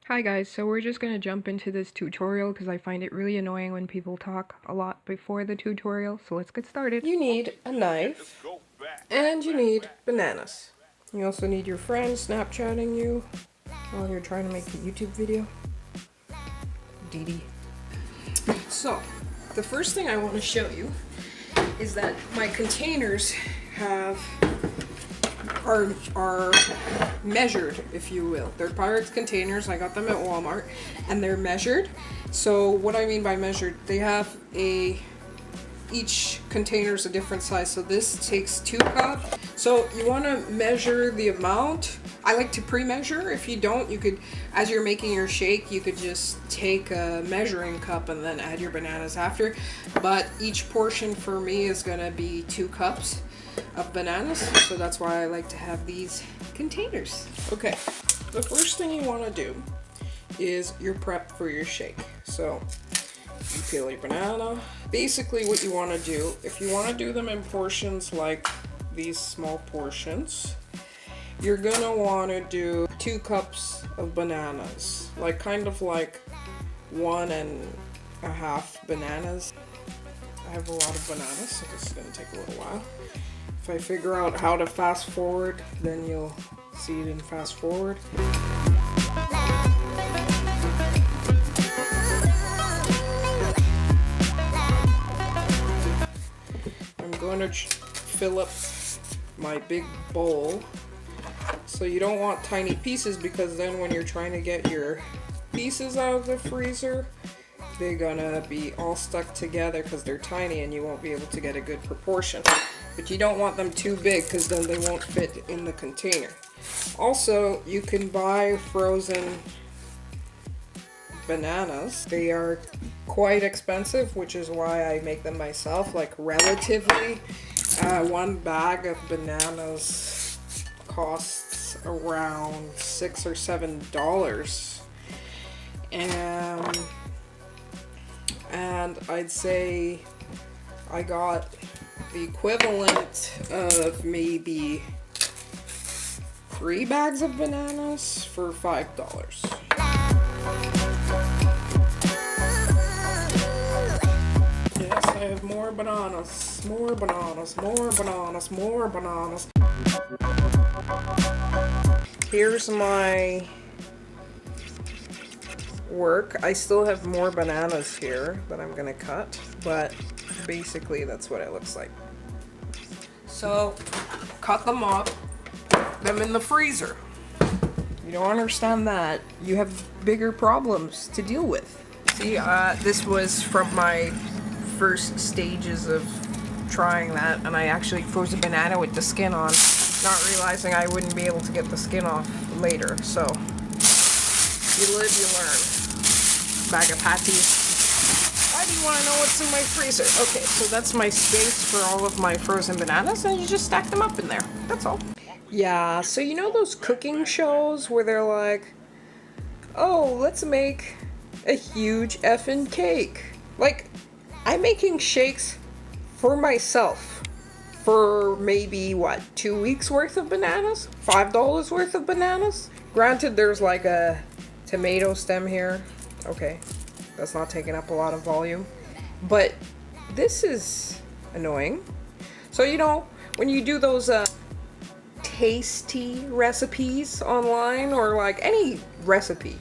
Hi guys, so we're just gonna jump into this tutorial because I find it really annoying when people talk a lot before the tutorial, so let's get started. You need a knife and you need bananas. You also need your friends Snapchatting you while you're trying to make a YouTube video. Dee Dee. So, the first thing I want to show you is that my containers are measured, if you will. They're Pirates containers. I got them at Walmart and they're measured. So what I mean by measured, they have each container is a different size. So this takes 2 cups. So you want to measure the amount. I like to pre-measure. If you don't, you could, as you're making your shake, you could just take a measuring cup and then add your bananas after. But each portion for me is going to be 2 cups of bananas, so that's why I like to have these containers. Okay, the first thing you want to do is your prep for your shake. So you peel your banana. Basically what you want to do, if you want to do them in portions like these small portions, you're gonna want to do 2 cups of bananas, like kind of like 1.5 bananas. I have a lot of bananas, so this is gonna take a little while. If I figure out how to fast forward, then you'll see it in fast forward. I'm going to fill up my big bowl. So you don't want tiny pieces, because then when you're trying to get your pieces out of the freezer, they're gonna be all stuck together because they're tiny and you won't be able to get a good proportion. But you don't want them too big because then they won't fit in the container. Also, you can buy frozen bananas. They are quite expensive, which is why I make them myself, like relatively. 1 bag of bananas costs around $6 or $7. And I'd say I got the equivalent of maybe 3 bags of bananas for $5. Yes, I have more bananas, more bananas, more bananas, more bananas. Here's my work. I still have more bananas here that I'm gonna cut, but basically that's what it looks like. So cut them up, put them in the freezer. You don't understand that, you have bigger problems to deal with. See, this was from my first stages of trying that, and I actually froze a banana with the skin on, not realizing I wouldn't be able to get the skin off later. So you live, you learn. Bag of patties. Why do you want to know what's in my freezer? Okay, so that's my space for all of my frozen bananas, and you just stack them up in there. That's all. Yeah, so you know those cooking shows where they're like, oh, let's make a huge effing cake. Like, I'm making shakes for myself for maybe, what, 2 weeks worth of bananas? $5 worth of bananas? Granted, there's like a tomato stem here. Okay, that's not taking up a lot of volume, but this is annoying. So, you know, when you do those tasty recipes online, or like any recipe,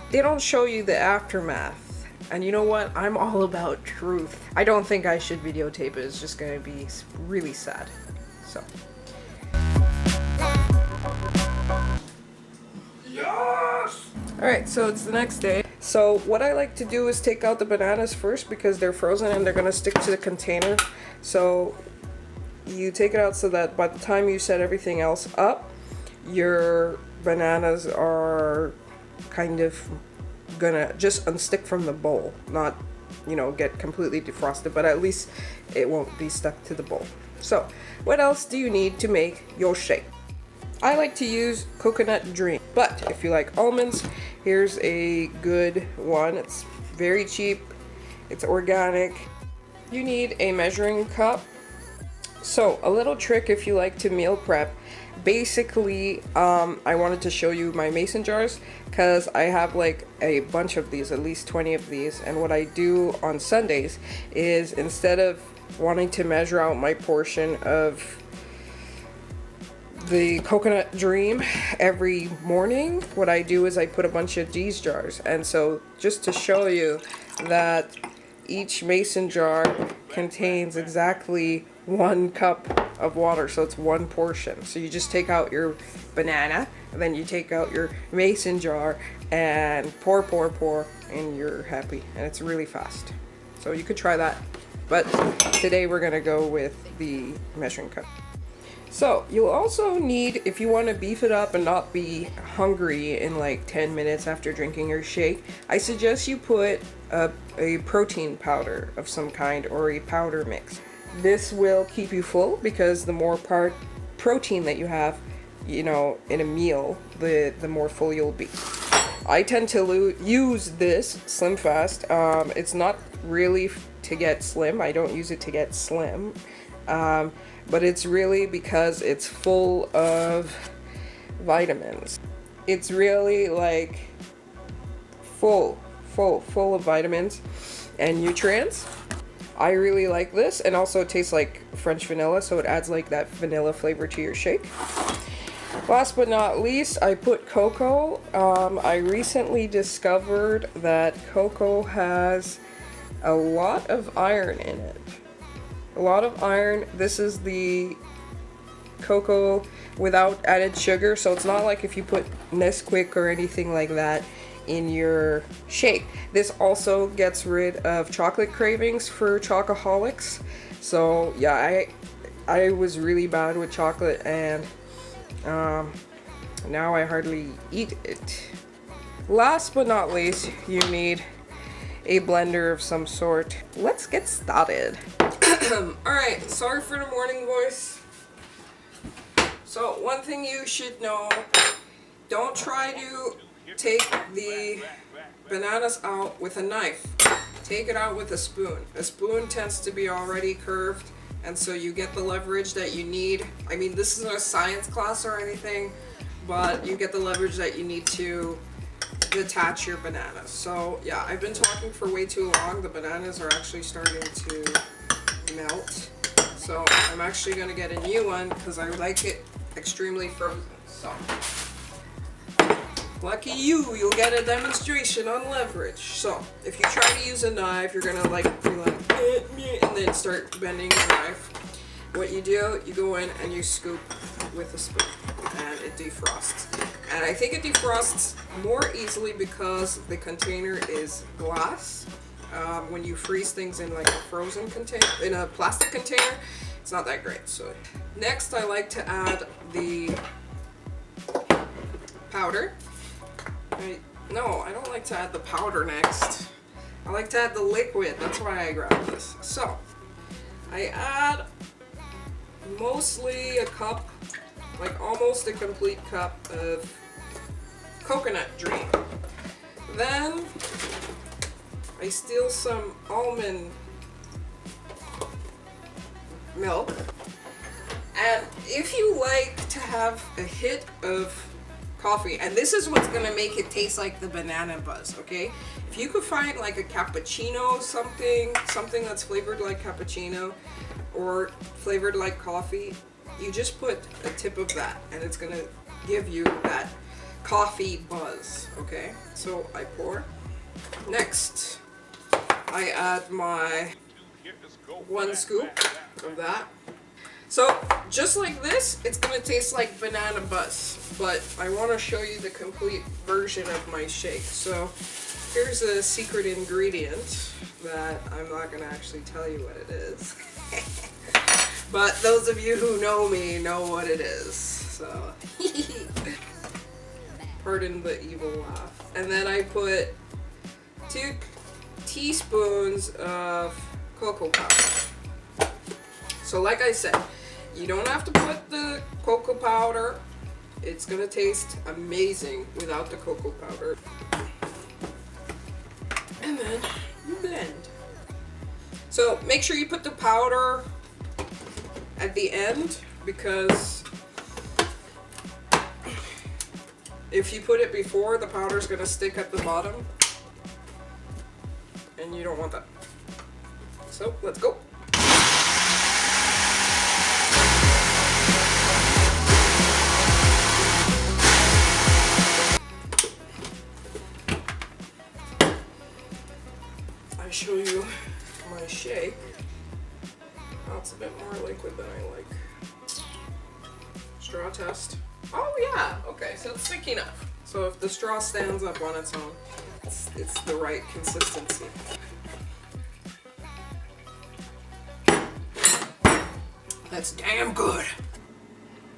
they don't show you the aftermath. And you know what? I'm all about truth. I don't think I should videotape it. It's just gonna be really sad. So. Yes! Alright, so it's the next day. So what I like to do is take out the bananas first because they're frozen and they're gonna stick to the container. So you take it out so that by the time you set everything else up, your bananas are kind of gonna just unstick from the bowl. Not, you know, get completely defrosted, but at least it won't be stuck to the bowl. So what else do you need to make your shake? I like to use coconut dream, but if you like almonds, here's a good one. It's very cheap, it's organic. You need a measuring cup. So a little trick if you like to meal prep, basically, I wanted to show you my mason jars because I have like a bunch of these, at least 20 of these. And what I do on Sundays is, instead of wanting to measure out my portion of the coconut dream every morning, what I do is I put a bunch of these jars. And so just to show you that each mason jar contains exactly 1 cup of water, so it's 1 portion. So you just take out your banana, and then you take out your mason jar and pour, and you're happy. And it's really fast. So you could try that. But today we're gonna go with the measuring cup. So you'll also need, if you want to beef it up and not be hungry in like 10 minutes after drinking your shake, I suggest you put a protein powder of some kind, or a powder mix. This will keep you full because the more protein that you have, you know, in a meal, the more full you'll be. I tend to use this Slim Fast. It's not really to get slim. I don't use it to get slim. But it's really because it's full of vitamins. It's really like full of vitamins and nutrients. I really like this, and also it tastes like French vanilla, so it adds like that vanilla flavor to your shake. Last but not least, I put cocoa. I recently discovered that cocoa has a lot of iron in it. A lot of iron. This is the cocoa without added sugar, so it's not like if you put Nesquik or anything like that in your shake. This also gets rid of chocolate cravings for chocoholics. So yeah, I was really bad with chocolate, and now I hardly eat it. Last but not least, you need a blender of some sort. Let's get started. Alright, sorry for the morning voice. So one thing you should know, don't try to take the bananas out with a knife. Take it out with a spoon. A spoon tends to be already curved, and so you get the leverage that you need. I mean, this isn't a science class or anything, but you get the leverage that you need to detach your bananas. So yeah, I've been talking for way too long. The bananas are actually starting to melt, so I'm actually going to get a new one because I like it extremely frozen. So lucky you'll get a demonstration on leverage. So if you try to use a knife, you're gonna be like and then start bending your knife. What you do, you go in and you scoop with a spoon, and it defrosts. And I think it defrosts more easily because the container is glass. When you freeze things in like a frozen container, in a plastic container, it's not that great. So next, I like to add the powder. No, I don't like to add the powder next. I like to add the liquid. That's why I grabbed this. So I add mostly a cup, like almost a complete cup of coconut dream. Then I steal some almond milk. And if you like to have a hit of coffee, and this is what's gonna make it taste like the banana buzz, okay? If you could find like a cappuccino, something that's flavored like cappuccino or flavored like coffee, you just put a tip of that and it's gonna give you that coffee buzz, okay? So I pour. Next, I add my 1 scoop of that. So just like this, it's gonna taste like banana buzz, but I want to show you the complete version of my shake. So here's a secret ingredient that I'm not gonna actually tell you what it is. But those of you who know me know what it is. So pardon the evil laugh. And then I put 2 teaspoons of cocoa powder. So like I said, you don't have to put the cocoa powder. It's gonna taste amazing without the cocoa powder. And then you blend. So make sure you put the powder at the end because If you put it before, the powder's gonna stick at the bottom. And you don't want that. So, let's go. I show you my shake. Oh, it's a bit more liquid than I like. Straw test. Oh yeah, okay, so it's thick enough. So if the straw stands up on its own, it's the right consistency. That's damn good.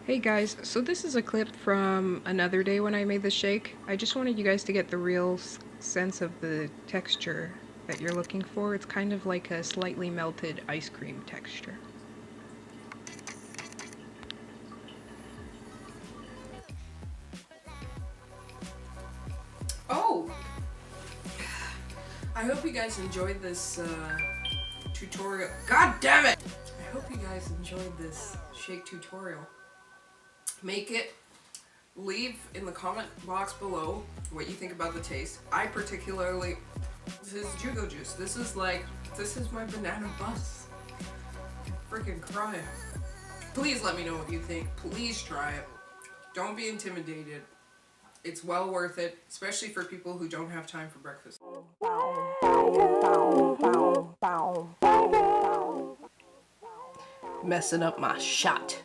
Hey guys, so this is a clip from another day when I made the shake. I just wanted you guys to get the real sense of the texture that you're looking for. It's kind of like a slightly melted ice cream texture. Oh! I hope you guys enjoyed this tutorial. God damn it! I hope you guys enjoyed this shake tutorial. Make it. Leave in the comment box below what you think about the taste. I particularly, this is Jugo juice. This is my banana buzz. Freaking cry. Please let me know what you think. Please try it. Don't be intimidated. It's well worth it, especially for people who don't have time for breakfast. Messing up my shot.